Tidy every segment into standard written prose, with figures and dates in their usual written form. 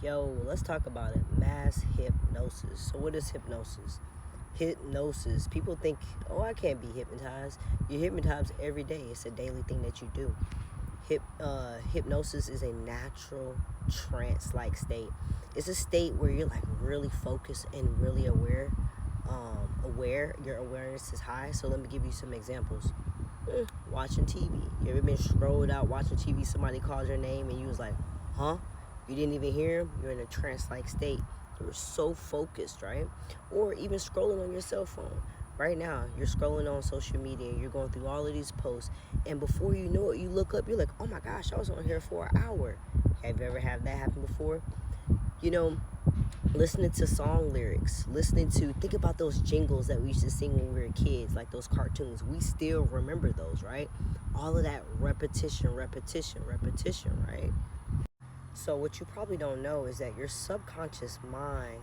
Yo, let's talk about it. Mass hypnosis. So, what is hypnosis? Hypnosis. People think, oh, I can't be hypnotized. You're hypnotized every day. It's a daily thing that you do. Hypnosis is a natural trance-like state. It's a state where you're like really focused and really aware. Your awareness is high. So let me give you some examples. Watching TV. You ever been scrolled out watching TV? Somebody called your name and you was like, huh? You didn't even hear him. You're in a trance-like state. You're so focused, right? Or even scrolling on your cell phone. Right now, you're scrolling on social media. You're going through all of these posts. And before you know it, you look up. You're like, oh my gosh, I was on here for an hour. Have you ever had that happen before? You know, listening to song lyrics, think about those jingles that we used to sing when we were kids, like those cartoons. We still remember those, right? All of that repetition, right? So what you probably don't know is that your subconscious mind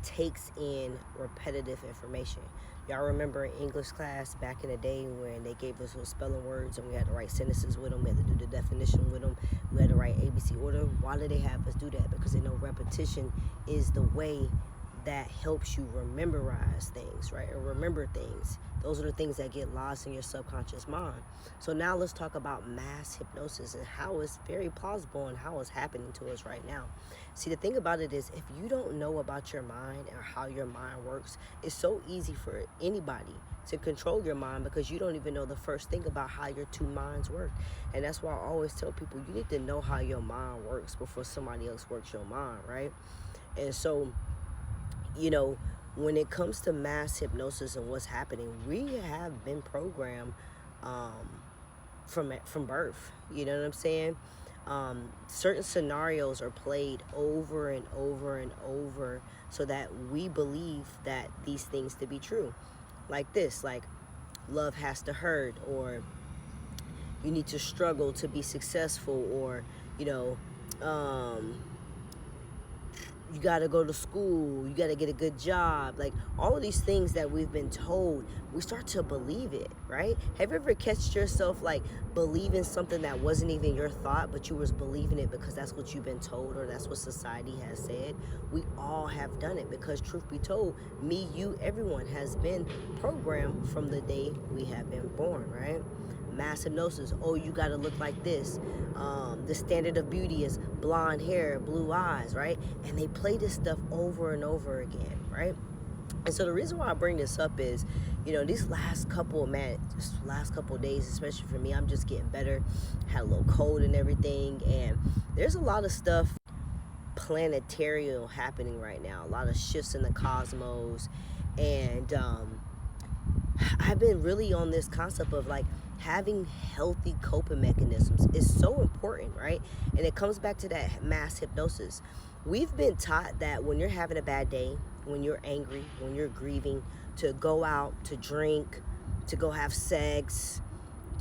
takes in repetitive information. Y'all remember in English class back in the day when they gave us those spelling words and we had to write sentences with them, we had to do the definition with them, we had to write ABC order. Why do they have us do that? Because they know repetition is the way that helps you memorize things, right? Or remember things. Those are the things that get lost in your subconscious mind. So now let's talk about mass hypnosis and how it's very plausible and how it's happening to us right now. See, the thing about it is if you don't know about your mind or how your mind works, it's so easy for anybody to control your mind because you don't even know the first thing about how your two minds work. And that's why I always tell people you need to know how your mind works before somebody else works your mind, right? And so, when it comes to mass hypnosis and what's happening, we have been programmed from birth. You know what I'm saying? Certain scenarios are played over and over and over so that we believe that these things to be true. Like this, like love has to hurt, or you need to struggle to be successful, or you got to go to school, you got to get a good job. Like all of these things that we've been told, we start to believe it, right? Have you ever catched yourself like believing something that wasn't even your thought, but you was believing it because that's what you've been told or that's what society has said? We all have done it because truth be told, me, you, everyone has been programmed from the day we have been born, right? Mass hypnosis. Oh, you got to look like this. The standard of beauty is blonde hair, blue eyes, right? And they play this stuff over and over again, right? And so the reason why I bring this up is, these last couple of days, especially for me, I'm just getting better. Had a little cold and everything, and there's a lot of stuff planetarial happening right now. A lot of shifts in the cosmos, and I've been really on this concept of like having healthy coping mechanisms is so important, right? And it comes back to that mass hypnosis. We've been taught that when you're having a bad day, when you're angry, when you're grieving, to go out, to drink, to go have sex,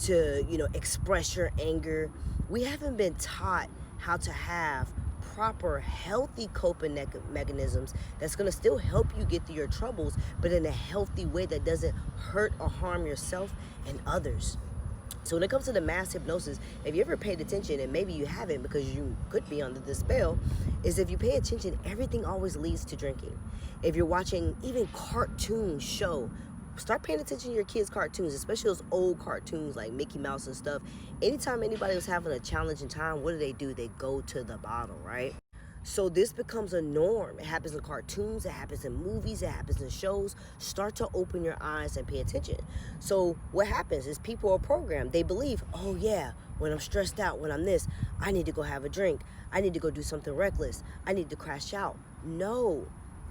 to, express your anger. We haven't been taught how to have proper healthy coping mechanisms that's going to still help you get through your troubles, but in a healthy way that doesn't hurt or harm yourself and others. So when it comes to the mass hypnosis, if you ever paid attention, and maybe you haven't because you could be under the spell, is if you pay attention, everything always leads to drinking. If you're watching even cartoon show, start paying attention to your kids' cartoons, especially those old cartoons like Mickey Mouse and stuff. Anytime anybody was having a challenging time, what do? They go to the bottle, right? So this becomes a norm. It happens in cartoons, it happens in movies, it happens in shows. Start to open your eyes and pay attention. So what happens is people are programmed. They believe, oh yeah, when I'm stressed out, when I'm this, I need to go have a drink. I need to go do something reckless. I need to crash out. No.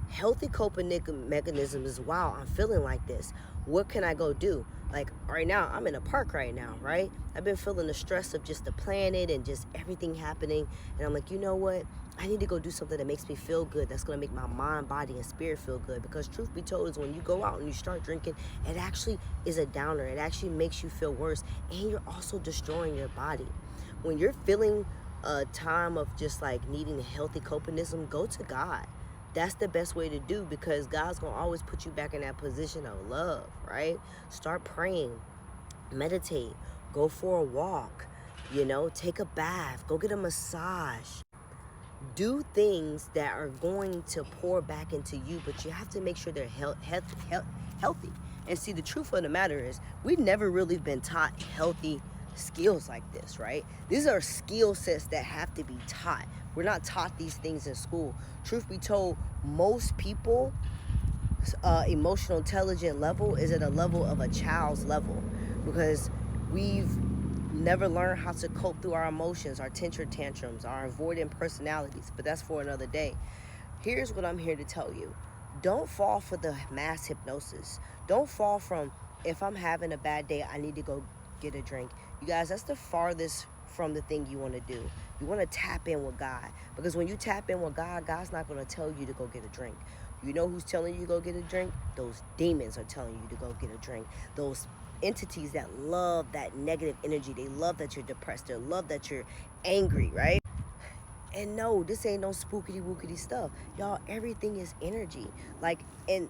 Healthy coping mechanism is, wow, I'm feeling like this. What can I go do? Like right now, I'm in a park right now, right? I've been feeling the stress of just the planet and just everything happening. And I'm like, you know what? I need to go do something that makes me feel good. That's going to make my mind, body, and spirit feel good. Because truth be told is when you go out and you start drinking, it actually is a downer. It actually makes you feel worse. And you're also destroying your body. When you're feeling a time of just like needing a healthy copinism, go to God. That's the best way to do, because God's going to always put you back in that position of love, right? Start praying, meditate, go for a walk, take a bath, go get a massage. Do things that are going to pour back into you, but you have to make sure they're healthy. And see, the truth of the matter is, we've never really been taught healthy skills like this, right? These are skill sets that have to be taught. We're not taught these things in school. Truth be told, most people emotional intelligent level is at a level of a child's level, because we've never learned how to cope through our emotions, our temper tantrums, our avoidant personalities. But that's for another day. Here's what I'm here to tell you. Don't fall for the mass hypnosis. Don't fall from, if I'm having a bad day, I need to go get a drink. You guys, that's the farthest from the thing you want to do. You want to tap in with God, because when you tap in with God, God's not going to tell you to go get a drink. You know who's telling you to go get a drink? Those demons are telling you to go get a drink. Those entities that love that negative energy. They love that you're depressed. They love that you're angry, right? And no, this ain't no spookity wookity stuff. Y'all, everything is energy. Like, and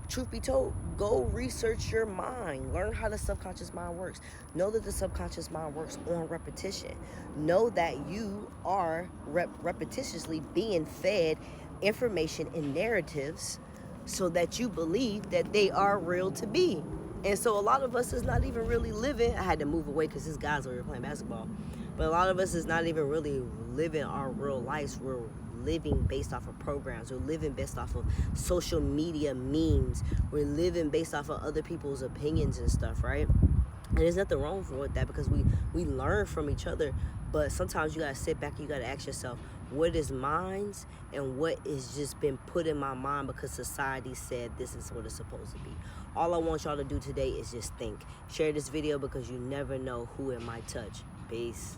truth be told, go research your mind. Learn how the subconscious mind works. Know that the subconscious mind works on repetition. Know that you are repetitiously being fed information and narratives so that you believe that they are real to be. And so a lot of us is not even really living. I had to move away because these guys were playing basketball. But a lot of us is not even really living our real lives. We're living based off of programs. We're living based off of social media memes. We're living based off of other people's opinions and stuff, right? And there's nothing wrong with that, because we learn from each other. But sometimes you gotta sit back and you gotta ask yourself, what is mine and what is just been put in my mind because society said this is what it's supposed to be. All I want y'all to do today is just think. Share this video, because you never know who it might touch. Peace.